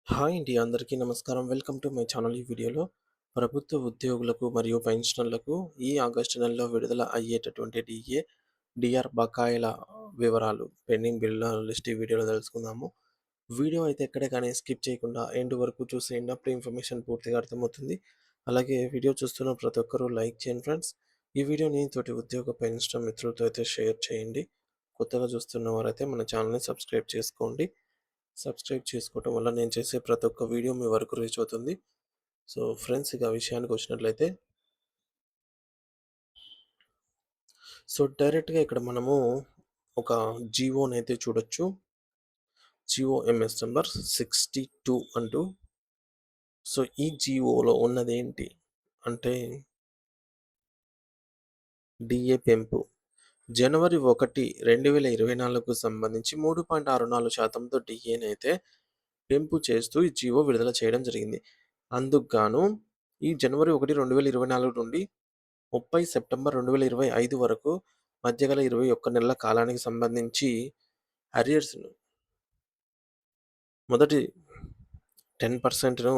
Hi అండి. అందరికీ నమస్కారం. Welcome to my channel. ఈ వీడియోలో ప్రభుత్వ ఉద్యోగులకు మరియు పెన్షనర్లకు ఈ ఆగస్టు నెలలో విడుదల అయ్యేటటువంటి డిఆర్ బకాయిల వివరాలు, పెండింగ్ బిల్లుల లిస్ట్ ఈ వీడియోలో తెలుసుకుందాము. వీడియో అయితే ఎక్కడే కానీ స్కిప్ చేయకుండా ఎండ్ వరకు చూసేయండి. అప్పుడు ఇన్ఫర్మేషన్ పూర్తిగా అర్థమవుతుంది. అలాగే వీడియో చూస్తున్న ప్రతి ఒక్కరూ లైక్ చేయండి ఫ్రెండ్స్. ఈ వీడియోని తోటి ఉద్యోగ పెన్షన్ మిత్రులతో అయితే షేర్ చేయండి. కొత్తగా చూస్తున్న వారైతే మన ఛానల్‌ని సబ్స్క్రైబ్ చేసుకోండి. సబ్స్క్రైబ్ చేసుకోవటం వల్ల నేను చేసే ప్రతి ఒక్క వీడియో మీ వరకు రీచ్ అవుతుంది. సో ఫ్రెండ్స్, ఇక విషయానికి వచ్చినట్లయితే డైరెక్ట్‌గా ఇక్కడ మనము ఒక జీవోనైతే చూడొచ్చు. జీవో ఎంఎస్ నంబర్ 62 అంటూ. ఈ జీవోలో ఉన్నదేంటి అంటే డిఏ పెంపు. జనవరి 1, 2024కు సంబంధించి 3.64%తో డిఏనైతే పెంపు చేస్తూ ఈ జీవో విడుదల చేయడం జరిగింది. అందుకు గాను ఈ జనవరి 1, 2024 నుండి 30 సెప్టెంబర్ 2025 వరకు మధ్య గల 21 నెలల కాలానికి సంబంధించి అరియర్స్‌ను మొదటి 10%ను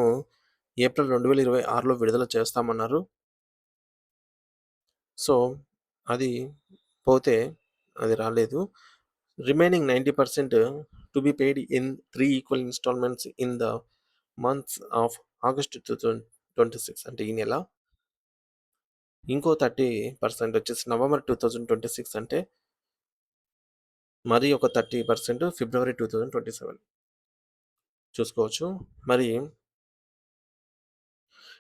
ఏప్రిల్ 2026లో విడుదల చేస్తామన్నారు. సో, అది పోతే అది రాలేదు. Remaining 90% to be paid in 3 equal instalments in the months of August 2026 అంటే ఈ నెల. ఇంకో 30% వచ్చేసి నవంబర్ 2026 అంటే మరి ఒక 30% ఫిబ్రవరి 2027 చూసుకోవచ్చు. మరి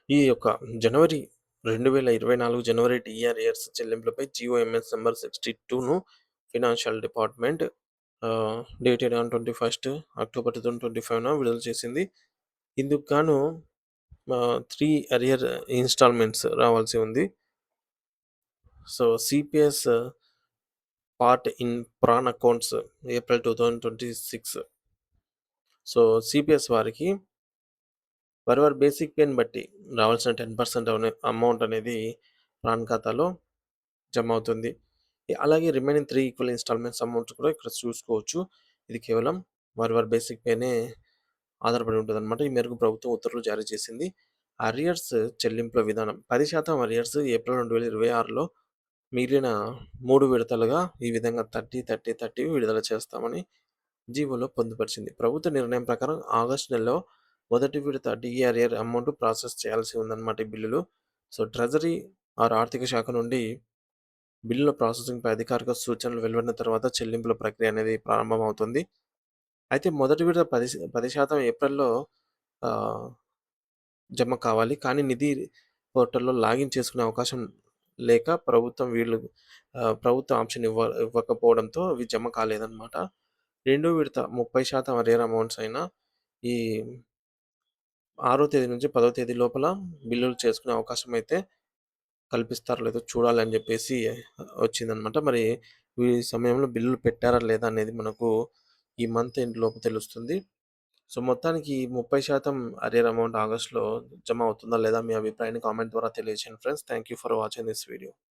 ఈ యొక్క జనవరి 2024 జనవరి డిఆర్‌ఏఎస్ చెల్లింపులపై జీఓఎంఎస్ నంబర్ 62ను financial department dated on 21 October 2025న విడుదల చేసింది. ఇందుకు గాను 3 అరియర్ ఇన్‌స్టాల్‌మెంట్స్ రావాల్సి ఉంది. CPS part in PRAN accounts April 2026. CPS వారికి వారి బేసిక్ పేని బట్టి రావాల్సిన 10% అమౌంట్ అనేది ప్రాన్ ఖాతాలో జమ అవుతుంది. అలాగే రిమైనింగ్ 3 ఈక్వల్ ఇన్‌స్టాల్‌మెంట్స్ అమౌంట్ కూడా ఇక్కడ చూసుకోవచ్చు. ఇది కేవలం వారి బేసిక్ పేనే ఆధారపడి ఉంటదనమాట. ఈ మేరకు ప్రభుత్వం ఉత్తర్వులు జారీ చేసింది. అరియర్స్ చెల్లింపుల విధానం 10% అరియర్స్ ఏప్రిల్ 2026లో మిగిలిన 3 విడతలుగా ఈ విధంగా 30, 30, 30 విడుదల చేస్తామని జీవోలో పొందుపరిచింది. ప్రభుత్వ నిర్ణయం ప్రకారం ఆగస్టు నెలలో మొదటి విడత డిఆర్‌ఏఆర్ అమౌంట్ ప్రాసెస్ చేయాల్సి ఉందన్నమాట ఈ బిల్లులు. ట్రెజరీ ఆర్థిక శాఖ నుండి బిల్లుల ప్రాసెసింగ్‌పై అధికారిక సూచనలు వెలువడిన తర్వాత చెల్లింపుల ప్రక్రియ అనేది ప్రారంభమవుతుంది. అయితే మొదటి విడత 10% ఏప్రిల్‌లో ఆహ్, జమ కావాలి. కానీ నిధి పోర్టల్‌లో లాగిన్ చేసుకునే అవకాశం లేక ప్రభుత్వం ఆప్షన్ ఇవ్వకపోవడంతో అవి జమ కాలేదన్నమాట. రెండో విడత 30% అరియర్ అమౌంట్స్ అయినా ఈ 6వ తేదీ నుంచి 10వ తేదీ లోపల బిల్లులు చేసుకునే అవకాశం అయితే కల్పిస్తారో లేదో చూడాలని జెప్పేసి వచ్చిందనమాట. మరి ఈ సమయంలో బిల్లులు పెట్టారా లేదా అనేది మనకు ఈ మంత్ ఎండ్ లోపు తెలుస్తుంది. మొత్తానికి 30% అరియర్ అమౌంట్ ఆగస్ట్‌లో జమ అవుతుందా లేదా? మీ అభిప్రాయాన్ని కామెంట్ ద్వారా తెలియజేయండి friends. Thank you for watching this video.